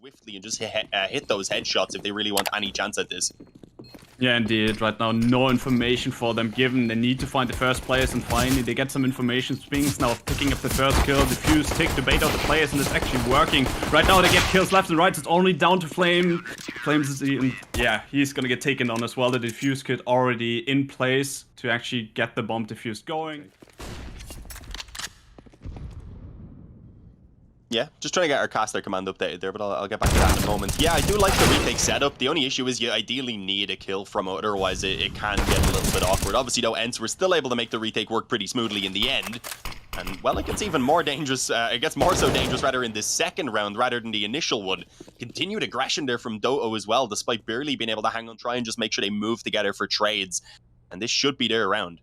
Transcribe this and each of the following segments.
swiftly and just hit those headshots if they really want any chance at this. Yeah, indeed. Right now, no information for them given. They need to find the first players, and finally they get some information. Spinks now picking up the first kill. Diffuse tick to bait out the players, and it's actually working. Right now they get kills left and right. It's only down to Flame. Flames is even, yeah, he's gonna get taken on as well. The diffuse kit already in place to actually get the bomb diffused going. Yeah, just trying to get our caster command updated there, but I'll get back to that in a moment. Yeah, I do like the retake setup. The only issue is you ideally need a kill from it, otherwise it can get a little bit awkward. Obviously, though, ENCE were still able to make the retake work pretty smoothly in the end. And, well, it gets even more dangerous, it gets more so dangerous rather in this second round rather than the initial one. Continued aggression there from Doto as well, despite barely being able to hang on, try and just make sure they move together for trades. And this should be their round.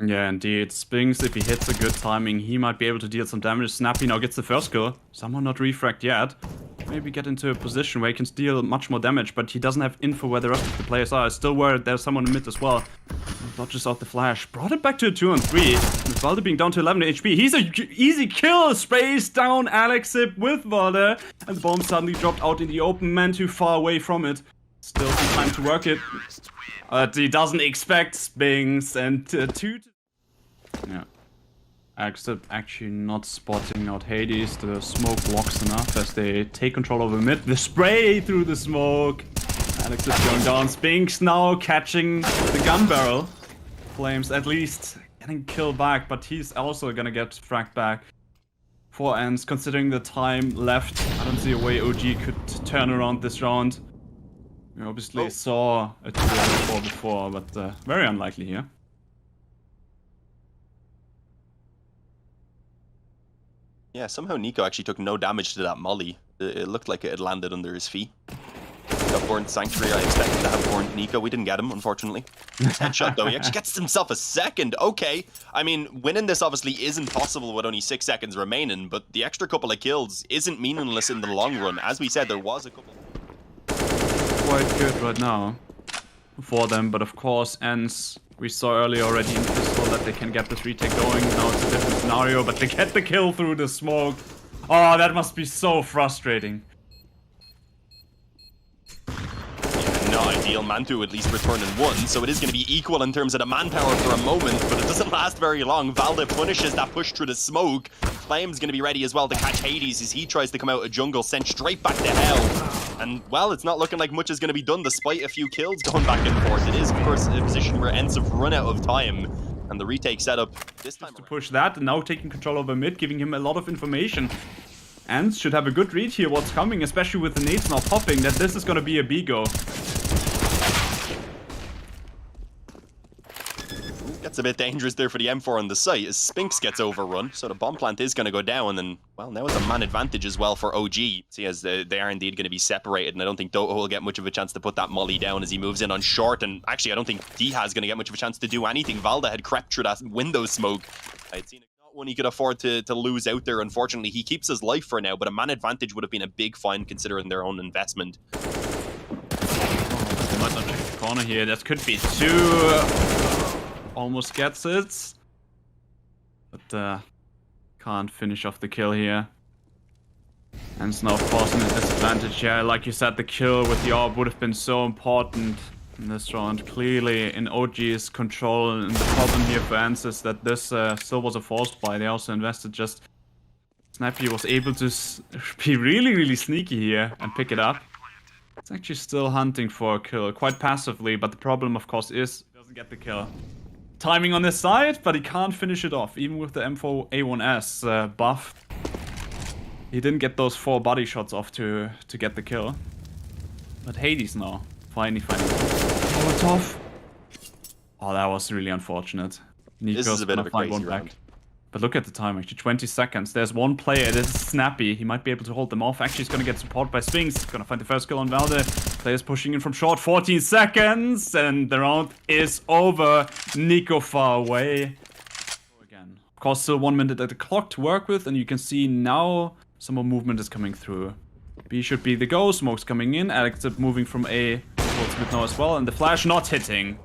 Yeah, indeed. Spinks, if he hits a good timing, he might be able to deal some damage. Snappy now gets the first kill. Someone not refragged yet. Maybe get into a position where he can deal much more damage, but he doesn't have info where the rest of the players are. I'm still worried there's someone in mid as well. Dodges out the flash. Brought it back to a 2-on-3. With Valde being down to 11 HP. He's an easy kill. Sprays down Alexip with Valde. And the bomb suddenly dropped out in the open. Man too far away from it. Still some time to work it. But he doesn't expect Spinks and yeah. Alexip actually not spotting out Hades. The smoke blocks enough as they take control over mid. The spray through the smoke. Alexip going down. Spinks now catching the gun barrel. Flames at least getting killed back, but he's also gonna get fragged back. For ENCE, considering the time left, I don't see a way OG could turn around this round. We obviously saw a 2-4 before, but very unlikely here. Yeah, somehow Nico actually took no damage to that molly. It looked like it had landed under his feet. Got burnt Sanctuary. I expected to have burnt Nico. We didn't get him, unfortunately. Headshot, though. He actually gets himself a second. Okay. I mean, winning this obviously isn't possible with only 6 seconds remaining, but the extra couple of kills isn't meaningless in the long run. As we said, there was a couple... Quite good right now for them, but of course, ENCE, we saw earlier already in Pistol that they can get this retake going. Now it's a different scenario, but they get the kill through the smoke. Oh, that must be so frustrating. Not ideal. Mantu at least returning 1, so it is going to be equal in terms of the manpower for a moment, but it doesn't last very long. Valde punishes that push through the smoke. Flame's going to be ready as well to catch Hades as he tries to come out of jungle, sent straight back to hell. And, well, it's not looking like much is going to be done despite a few kills going back and forth. It is, of course, a position where ENCE have run out of time, and the retake setup this time to push that, and now taking control over mid, giving him a lot of information. ENCE should have a good read here what's coming, especially with the nades now popping, that this is going to be a B-go. Gets a bit dangerous there for the M4 on the site as Spinks gets overrun, so the bomb plant is going to go down, and well, now it's a man advantage as well for OG. See, as they are indeed going to be separated, and I don't think Doto will get much of a chance to put that molly down as he moves in on short, and actually I don't think Diha's going to get much of a chance to do anything. Valde had crept through that window smoke. I'd seen it. Not one he could afford to lose out there, unfortunately. He keeps his life for now, but a man advantage would have been a big find considering their own investment. They might not check the corner here. That could be 2. Almost gets it, but can't finish off the kill here. And it's now forcing a disadvantage. Yeah, like you said, the kill with the orb would have been so important in this round. Clearly in OG's control, and the problem here for ENCE is that this still was a forced buy. They also invested just... Snappy was able to be really sneaky here and pick it up. It's actually still hunting for a kill, quite passively, but the problem of course is he doesn't get the kill. Timing on his side, but he can't finish it off, even with the M4A1S buff. He didn't get those 4 body shots off to get the kill. But Hades now, finally. Molotov. Oh, that was really unfortunate. Nico's this is a bit of a crazy round. But look at the time, actually 20 seconds. There's one player, this is Snappy. He might be able to hold them off. Actually, he's gonna get support by Spinks. Gonna find the first kill on Valde. Players pushing in from short, 14 seconds. And the round is over. Nico far away. Again. Of course, still 1 minute at the clock to work with. And you can see now some more movement is coming through. B should be the go. Smoke's coming in. Alexip moving from A towards mid now as well. And the flash not hitting.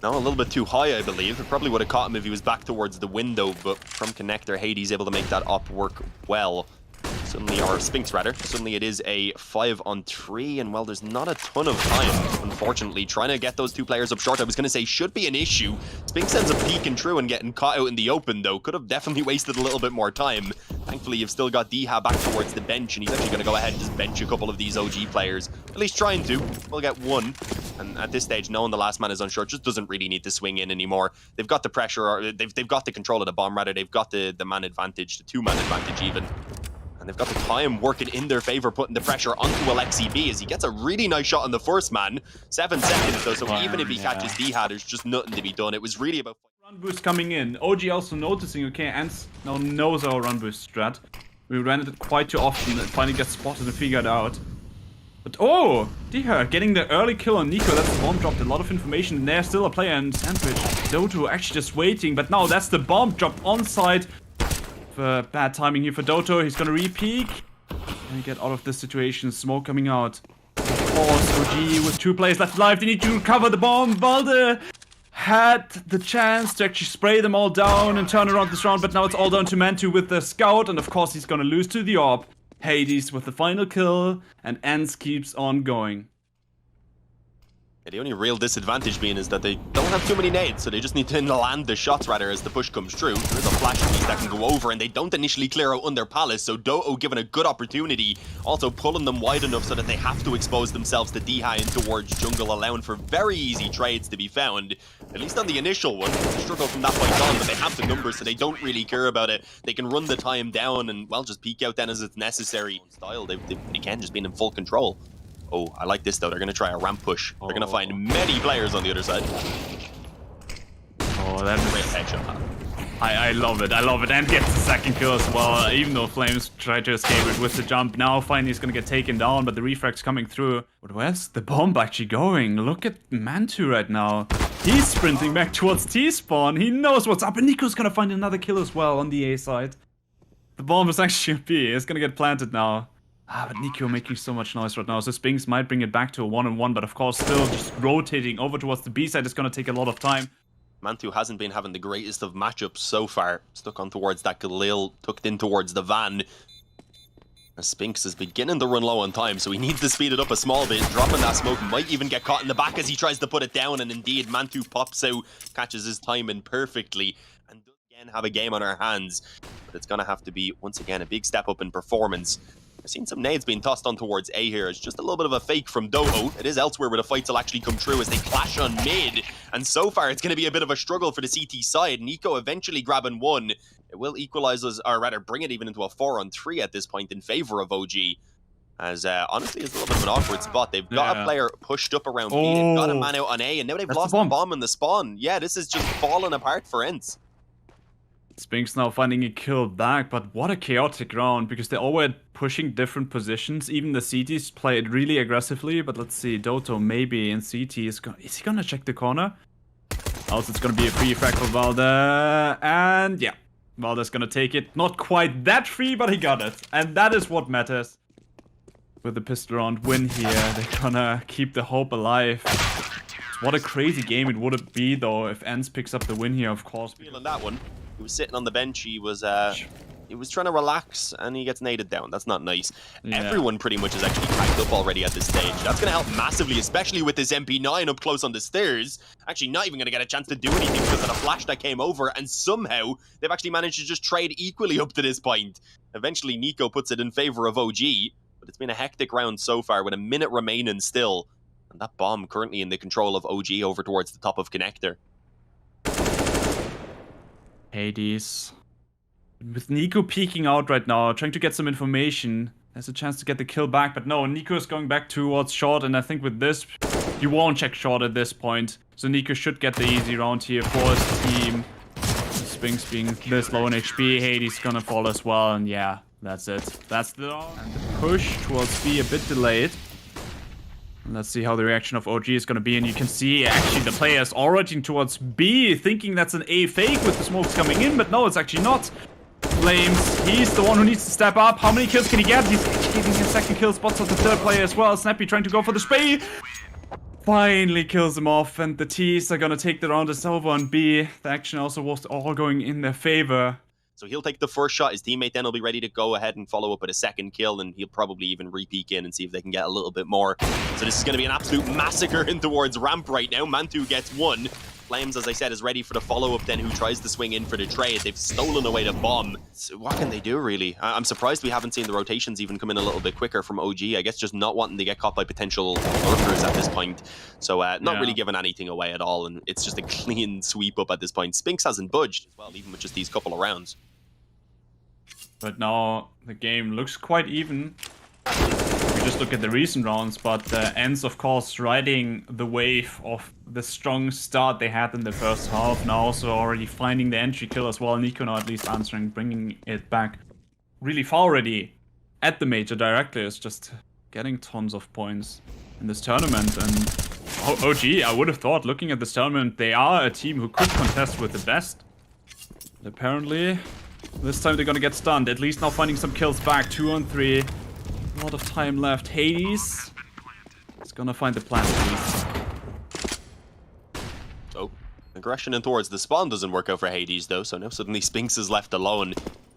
No, a little bit too high, I believe. It probably would have caught him if he was back towards the window, but from connector, Hades able to make that op work well. Suddenly, or Spinks rather, suddenly it is a 5-on-3, and well, there's not a ton of time, unfortunately. Trying to get those two players up short, I was going to say, should be an issue. Spinks ends up peeking through and getting caught out in the open, though. Could have definitely wasted a little bit more time. Thankfully, you've still got Diha back towards the bench, and he's actually going to go ahead and just bench a couple of these OG players. At least trying to. We'll get one. And at this stage, knowing the last man is on short just doesn't really need to swing in anymore. They've got the pressure, or they've got the control of the bomb, rather. They've got the man advantage, the two-man advantage even. And they've got the time working in their favor, putting the pressure onto Alexi B as he gets a really nice shot on the first man. 7 seconds though, so even if he catches Diha, there's just nothing to be done. It was really about... Run boost coming in. OG also noticing, okay, ENCE now knows our run boost strat. We ran it quite too often and finally get spotted and figured out. But oh, Diha getting the early kill on Nico. That's the bomb dropped. A lot of information. And there's still a player in sandwich. Doto actually just waiting, but now that's the bomb dropped on site. Bad timing here for Doto. He's gonna re-peek and get out of this situation. Smoke coming out. Of course, OG with 2 players left alive. They need to recover the bomb. Balde had the chance to actually spray them all down and turn around this round, but now it's all down to Mantu with the scout, and of course he's gonna lose to the AWP. Hades with the final kill, and ENCE keeps on going. Yeah, the only real disadvantage being is that they don't have too many nades, so they just need to land the shots rather as the push comes through. There's a flash piece that can go over, and they don't initially clear out under Palace, so Doto given a good opportunity, also pulling them wide enough so that they have to expose themselves to Diha in towards jungle, allowing for very easy trades to be found. At least on the initial one, they struggle from that point on, but they have the numbers, so they don't really care about it. They can run the time down and, well, just peek out then as it's necessary. Style, they can just be in full control. Oh, I like this though. They're going to try a ramp push. They're going to find many players on the other side. Oh, that's Great headshot. I love it. I love it. And gets the second kill as well. Even though Flames tried to escape it with the jump. Now finally he's going to get taken down, but the refrag's coming through. But where's the bomb actually going? Look at Mantu right now. He's sprinting back towards T-spawn. He knows what's up. And Nico's going to find another kill as well on the A side. The bomb is actually a B. It's going to get planted now. But Nico making so much noise right now, so Spinks might bring it back to a 1-on-1, but of course still just rotating over towards the B side is going to take a lot of time. Mantu hasn't been having the greatest of matchups so far. Stuck on towards that Galil, tucked in towards the van. As Spinks is beginning to run low on time, so he needs to speed it up a small bit. Dropping that smoke, might even get caught in the back as he tries to put it down, and indeed Mantu pops out, catches his timing perfectly, and does again have a game on our hands. But it's going to have to be, once again, a big step up in performance. I've seen some nades being tossed on towards A here. It's just a little bit of a fake from Doto. It is elsewhere where the fights will actually come true as they clash on mid. And so far, it's going to be a bit of a struggle for the CT side. Nico eventually grabbing one. It will equalize us, or rather bring it even into a 4-on-3 at this point in favor of OG. As honestly, it's a little bit of an awkward spot. They've got a player pushed up around B. They've got a man out on A, and now they've lost the bomb in the spawn. Yeah, this is just falling apart for ENCE. Spinks now finding a kill back, but what a chaotic round, because they're all were pushing different positions. Even the CTs played really aggressively, but let's see, Doto maybe in CT is he gonna check the corner? Also, it's gonna be a free frag for Valde, and yeah, Valde's gonna take it. Not quite that free, but he got it, and that is what matters. With the pistol round win here, they're gonna keep the hope alive. What a crazy game it would be though if ENCE picks up the win here, of course. Feeling that one. He was sitting on the bench. He was trying to relax, and he gets naded down. That's not nice. Yeah. Everyone pretty much is actually packed up already at this stage. That's going to help massively, especially with this MP9 up close on the stairs. Actually, not even going to get a chance to do anything because of the flash that came over, and somehow they've actually managed to just trade equally up to this point. Eventually, Nico puts it in favor of OG, but it's been a hectic round so far with a minute remaining still. And that bomb currently in the control of OG over towards the top of Connector. Hades. With Nico peeking out right now, trying to get some information. There's a chance to get the kill back, but no, Nico is going back towards short, and I think with this, you won't check short at this point. So Nico should get the easy round here for his team. Spinks being this low in HP, Hades gonna fall as well, and yeah, that's it. That's the round. And the push towards B a bit delayed. Let's see how the reaction of OG is going to be, and you can see actually the players all rushing towards B, thinking that's an A fake with the smokes coming in, but no, it's actually not. Flames, he's the one who needs to step up. How many kills can he get? He's actually getting his second kill, spots of the third player as well. Snappy trying to go for the spray. Finally kills him off, and the T's are going to take the round. It's over on B. The action also was all going in their favor. So he'll take the first shot. His teammate then will be ready to go ahead and follow up with a second kill, and he'll probably even re-peek in and see if they can get a little bit more. So this is going to be an absolute massacre in towards ramp right now. Mantu gets one. Flames, as I said, is ready for the follow-up then, who tries to swing in for the trade. They've stolen away the bomb. So what can they do, really? I'm surprised we haven't seen the rotations even come in a little bit quicker from OG. I guess just not wanting to get caught by potential lurkers at this point. So not really giving anything away at all, and it's just a clean sweep up at this point. Spinks hasn't budged as well, even with just these couple of rounds. But now the game looks quite even. We just look at the recent rounds, but ENCE, of course, riding the wave of the strong start they had in the first half. Now also already finding the entry kill as well. Nico now at least answering, bringing it back really far already at the major directly. Is just getting tons of points in this tournament. And OG, I would have thought, looking at this tournament, they are a team who could contest with the best. But apparently, this time they're gonna get stunned. At least now finding some kills back. 2 on 3. A lot of time left. Hades is gonna find the plant, please. So, aggression in towards the spawn doesn't work out for Hades, though. So now suddenly Spinks is left alone.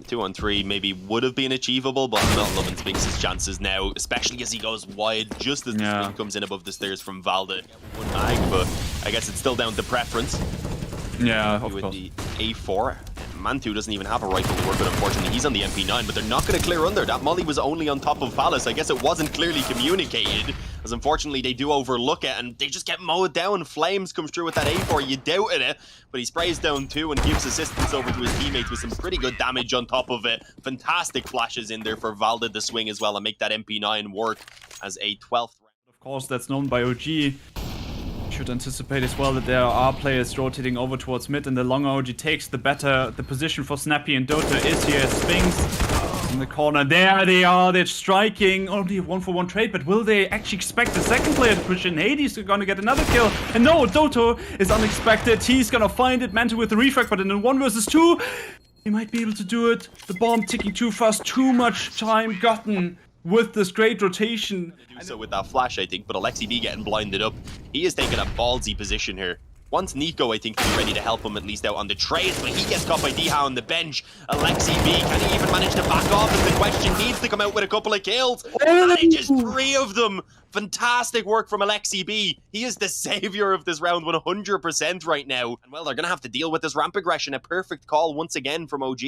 2 on 3 maybe would have been achievable, but I'm not loving Spinks' chances now, especially as he goes wide just as the spin comes in above the stairs from Valde. One mag, but I guess it's still down to preference. Yeah, of with course. the A4. Mantu doesn't even have a rifle to work with, unfortunately. He's on the MP9, but they're not going to clear under. That molly was only on top of Palace. I guess it wasn't clearly communicated, as unfortunately they do overlook it, and they just get mowed down. Flames comes through with that A4. You doubted it, but he sprays down 2 and gives assistance over to his teammates with some pretty good damage on top of it. Fantastic flashes in there for Valde to swing as well and make that MP9 work as a 12th round. Of course, that's known by OG. Should anticipate as well that there are players rotating over towards mid, and the longer OG takes, the better the position for Snappy and Dota is here. Spinks in the corner. There they are. They're striking. Only a 1-for-1 trade, but will they actually expect the second player to push in? Hades is gonna get another kill. And no, Doto is unexpected. He's gonna find it. Mantu with the refrag, but in a 1 versus 2, he might be able to do it. The bomb ticking too fast. Too much time gotten with this great rotation. Do so with that flash, I think, but Alexi B getting blinded up. He is taking a ballsy position here. Wants Nico, I think, to be ready to help him at least out on the trades, but he gets caught by Diha on the bench. Alexi B, can he even manage to back off? Is the question. Needs to come out with a couple of kills. And just 3 of them. Fantastic work from Alexi B. He is the savior of this round 100% right now. And well, they're going to have to deal with this ramp aggression. A perfect call once again from OG.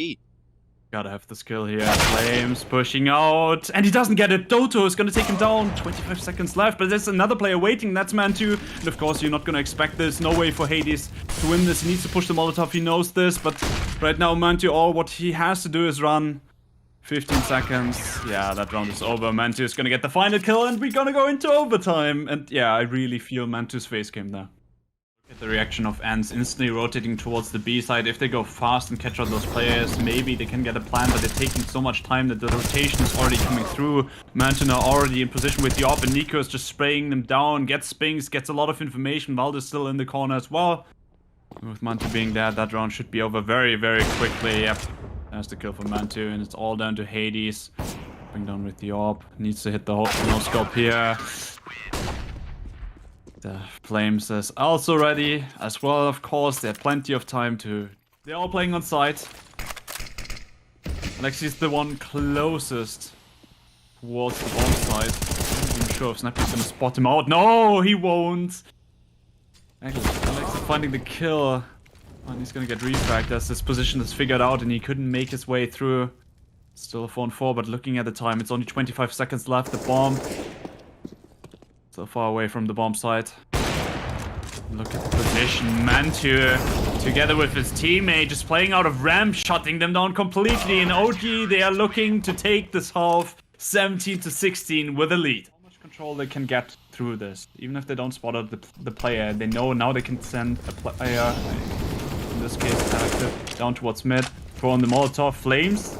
Gotta have the skill here. Flames pushing out. And he doesn't get it. Doto is gonna take him down. 25 seconds left. But there's another player waiting. That's Mantu. And of course, you're not gonna expect this. No way for Hades to win this. He needs to push the Molotov. He knows this. But right now, Mantu, all what he has to do is run. 15 seconds. Yeah, that round is over. Mantu is gonna get the final kill. And we're gonna go into overtime. And yeah, I really feel Mantu's face came there. At the reaction of ENCE instantly rotating towards the B side. If they go fast and catch out those players, maybe they can get a plan, but they're taking so much time that the rotation is already coming through. Mantu now already in position with the AWP, and Nico is just spraying them down, gets Spinks, gets a lot of information. Valde's still in the corner as well. And with Mantu being there, that round should be over very, very quickly. Yep, there's the kill for Mantu, and it's all down to Hades. Bring down with the AWP, needs to hit the no-scope here. The Flames is also ready as well, of course. They have plenty of time to... They're all playing on site. Alexi's the one closest towards the bomb side. I'm not even sure if Snappy's gonna spot him out. No, he won't! Alex is finding the kill. And he's gonna get refragged as this position is figured out and he couldn't make his way through. Still a 4-on-4, but looking at the time, it's only 25 seconds left. The bomb... So far away from the bomb site. Look at the position. Mantu, together with his teammate, just playing out of ramp, shutting them down completely. And OG, they are looking to take this half 17-16 with a lead. How much control they can get through this. Even if they don't spot out the player, they know now they can send a player, in this case, active, down towards mid. Throw on the Molotov. Flames.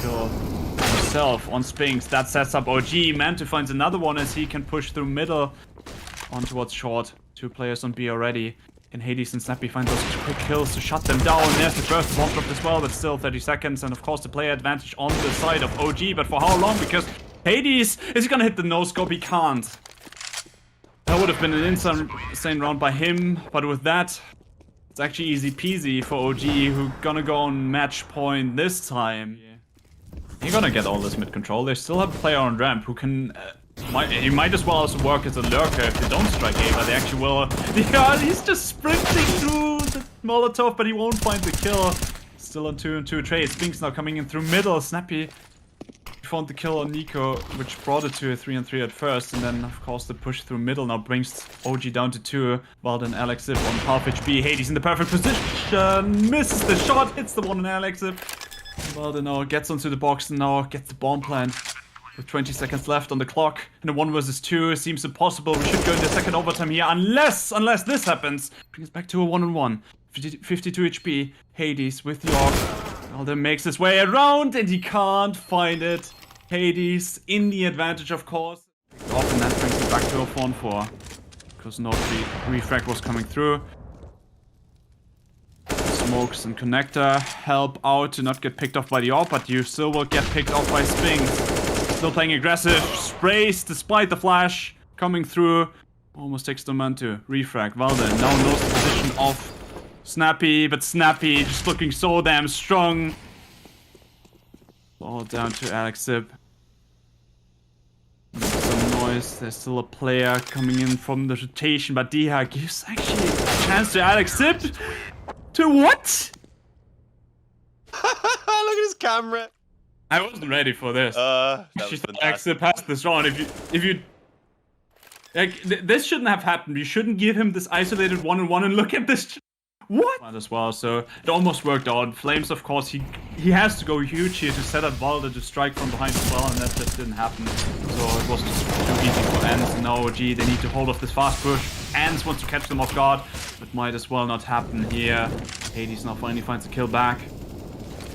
Kill himself on Spinks. That sets up OG. Mantu finds another one as he can push through middle on towards short. 2 players on B already. Can Hades and Snappy find those quick kills to shut them down? There's the first bomb drop as well, but still 30 seconds. And of course the player advantage on the side of OG. But for how long? Because Hades, is he gonna hit the no-scope? He can't. That would have been an insane round by him. But with that, It's actually easy peasy for OG, who gonna go on match point this time. You're gonna get all this mid control. They still have a player on ramp who can... he might as well also work as a lurker if they don't strike A, but they actually will. Yeah, he's just sprinting through the Molotov, but he won't find the kill. Still on 2-2 trade. Spinks now coming in through middle. Snappy found the kill on Nico, which brought it to a 3-on-3 at first, and then of course the push through middle now brings OG down to 2, while then Alex Zip on half HP. Hades in the perfect position, misses the shot, hits the one on Alex Zip. Well, then now gets onto the box and now gets the bomb plant. With 20 seconds left on the clock, and a 1 versus 2 seems impossible. We should go into second overtime here, unless this happens. Brings back to a 1-on-1. 52 HP. Hades with York. Alden makes his way around, and he can't find it. Hades in the advantage, of course. Often that brings it back to a 4-on-4. Because no refrag was coming through. Smokes and connector help out to not get picked off by the AWP, but you still will get picked off by Spinks. Still playing aggressive, sprays despite the flash coming through. Almost takes the man to refrag. Valden now knows the position of Snappy, but Snappy just looking so damn strong. All down to Alex Zip. Some noise. There's still a player coming in from the rotation, but Diha gives actually a chance to Alex Zip. To what? Look at his camera. I wasn't ready for this. That was Actually passed this round. If you like, this shouldn't have happened. You shouldn't give him this isolated 1-on-1 and look at this. What? As well, so it almost worked out. Flames, of course, he has to go huge here to set up Valda to strike from behind as well, and that just didn't happen. So it was just too easy for ENCE. And now OG, they need to hold off this fast push. ENCE wants to catch them off guard, but might as well not happen here. Hades now finally finds a kill back.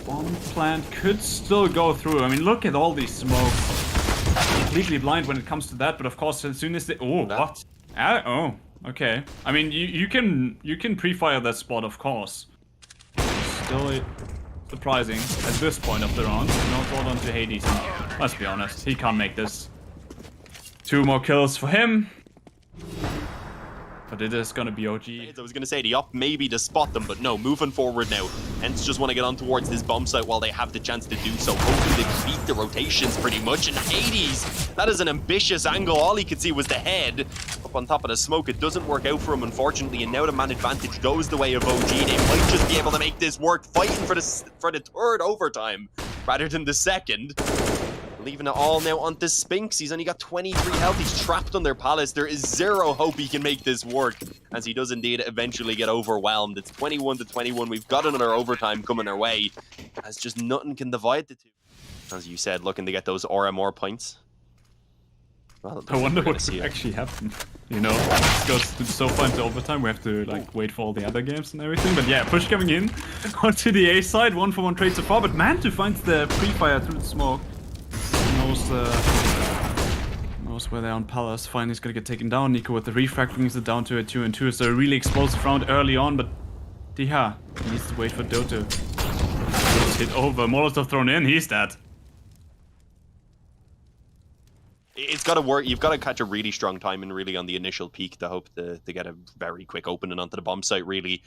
Bomb plant could still go through. I mean, look at all these smokes. Completely blind when it comes to that, but of course, as soon as they... Oh, what? Oh, okay. I mean, you can pre-fire that spot, of course. Still surprising at this point of the round. Now brought on to Hades. And let's be honest, he can't make this. 2 more kills for him. But it is gonna be OG. I was gonna say the up maybe to spot them, but no, moving forward now. ENCE just want to get on towards this bomb site while they have the chance to do so. Hoping they beat the rotations pretty much. And Hades, that is an ambitious angle. All he could see was the head up on top of the smoke. It doesn't work out for him, unfortunately. And now the man advantage goes the way of OG. They might just be able to make this work, fighting for the third overtime rather than the second. Leaving it all now onto Spinks. He's only got 23 health. He's trapped on their palace. There is zero hope he can make this work, as he does indeed eventually get overwhelmed. It's 21-21. We've got another overtime coming our way, as just nothing can divide the two. As you said, looking to get those RMR points. Well, I wonder what could actually happen. You know, it goes so far into overtime, we have to like wait for all the other games and everything. But yeah, push coming in onto the A side, 1-for-1 trade so far. But Mantu finds the pre-fire through the smoke. Knows where they're on Palace. Finally, he's gonna get taken down. Nico with the refrag brings it down to a 2-on-2. So a really explosive round early on, but Diha needs to wait for Doto. Hit over. Molotov thrown in. He's dead. It's got to work. You've got to catch a really strong timing, really, on the initial peak to hope to get a very quick opening onto the bomb site, really.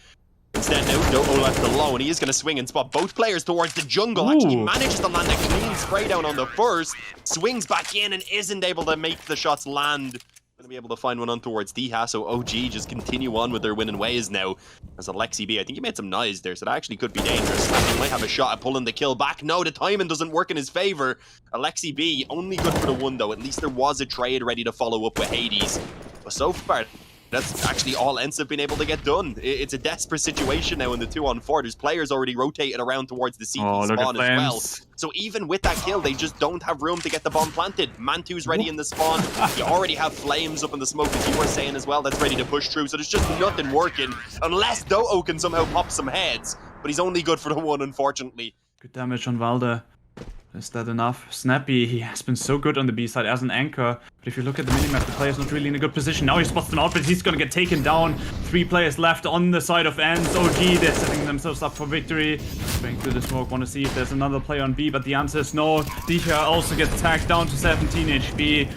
Instead, now Doto left alone. He is going to swing and spot both players towards the jungle. Ooh. Actually manages to land a clean spray down on the first. Swings back in and isn't able to make the shots land. Going to be able to find one on towards Diha, so OG just continue on with their winning ways now. As Alexi B, I think he made some noise there, so that actually could be dangerous. He might have a shot at pulling the kill back. No, the timing doesn't work in his favor. Alexi B, only good for the 1 though. At least there was a trade ready to follow up with Hades. But so far, that's actually all ENCE have been able to get done. It's a desperate situation now in the 2-on-4. There's players already rotating around towards the CT spawn as well. So even with that kill, they just don't have room to get the bomb planted. Mantu's ready in the spawn. You already have Flames up in the smoke, as you were saying as well. That's ready to push through. So there's just nothing working unless Doto can somehow pop some heads. But he's only good for the 1, unfortunately. Good damage on Valda. Is that enough? Snappy, he has been so good on the B side as an anchor. But if you look at the minimap, the player's not really in a good position. Now he spots them out, but he's gonna get taken down. 3 players left on the side of ENCE. OG, they're setting themselves up for victory. Going through the smoke, want to see if there's another player on B, but the answer is no. Diha also gets tagged down to 17 HP.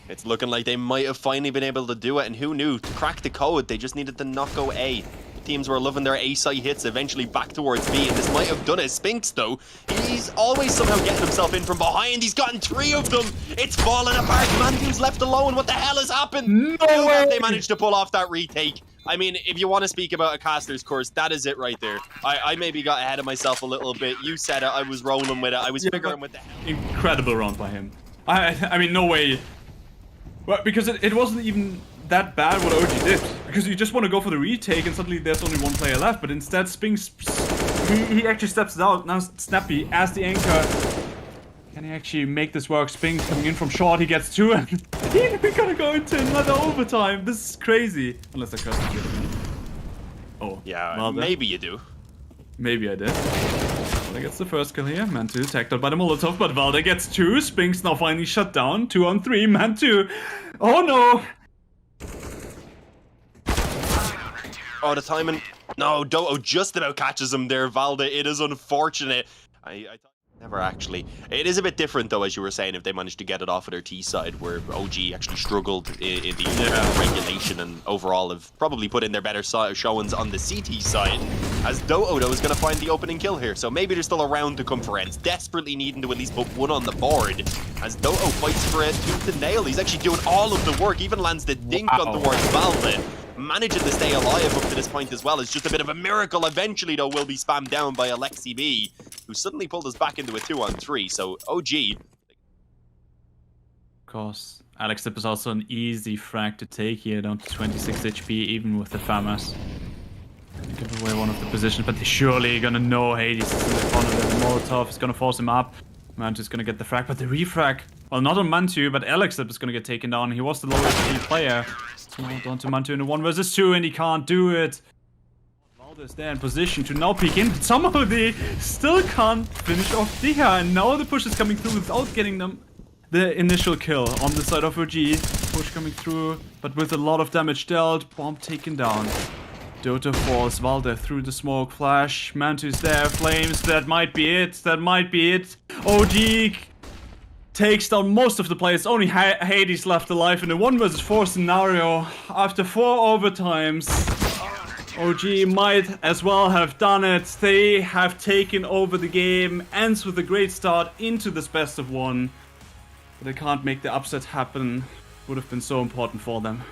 It's looking like they might have finally been able to do it, and who knew? To crack the code, they just needed to not go A. teams were loving their A site hits, eventually back towards B, and this might have done it. Spinks, though, he's always somehow getting himself in from behind. He's gotten 3 of them. It's falling apart. Mandu's left alone. What the hell has happened? No way! They managed to pull off that retake. I mean, if you want to speak about a caster's course, that is it right there. I maybe got ahead of myself a little bit. You said it. I was rolling with it. I was figuring what the hell. Incredible round by him. I mean, no way. Well, because it wasn't even that bad what OG did. Because you just want to go for the retake and suddenly there's only 1 player left. But instead, Spinks, he actually steps out. Now Snappy as the anchor. Can he actually make this work? Spinks coming in from short. He gets 2 and we're gonna go into another overtime. This is crazy. Unless I curse the again. Oh. Yeah, well, maybe you do. Maybe I did. Valde gets the first kill here. Man2 tagged out by the Molotov, but Valde gets 2. Spinks now finally shut down. 2 on 3. Man2. Oh no! Oh, the timing. No, Doto just about catches him there, Valde. It is unfortunate. I thought never actually. It is a bit different though, as you were saying, if they managed to get it off of their T side, where OG actually struggled in the regulation and overall have probably put in their better showings on the CT side, as Doto though is going to find the opening kill here. So maybe there's still a round to come for ENCE, desperately needing to at least put 1 on the board, as Doto fights for it tooth and nail. He's actually doing all of the work, even lands the dink on towards Valde. Managing to stay alive up to this point as well is just a bit of a miracle. Eventually, though, will be spammed down by Alexi B, who suddenly pulled us back into a 2-on-3. So, OG. Of course, Alex Dip is also an easy frag to take here, down to 26 HP, even with the FAMAS. Give away one of the positions, but they're surely gonna know Hades is in the corner there. The Molotov is gonna force him up. Mantu's gonna get the frag, but the refrag, well, not on Mantu, but Alex Dip is gonna get taken down. He was the lowest HP player. So now down to Mantu in a 1 versus 2, and he can't do it. Valde is there in position to now peek in, but somehow they still can't finish off Diha, and now the push is coming through without getting them the initial kill on the side of OG. Push coming through, but with a lot of damage dealt. Bomb taken down. Dota falls, Valde through the smoke, flash, Mantu's there, flames, that might be it, that might be it. OG takes down most of the players, only Hades left alive in a 1 versus 4 scenario. After 4 overtimes, OG might as well have done it. They have taken over the game, ends with a great start into this best of 1. But they can't make the upset happen, would have been so important for them.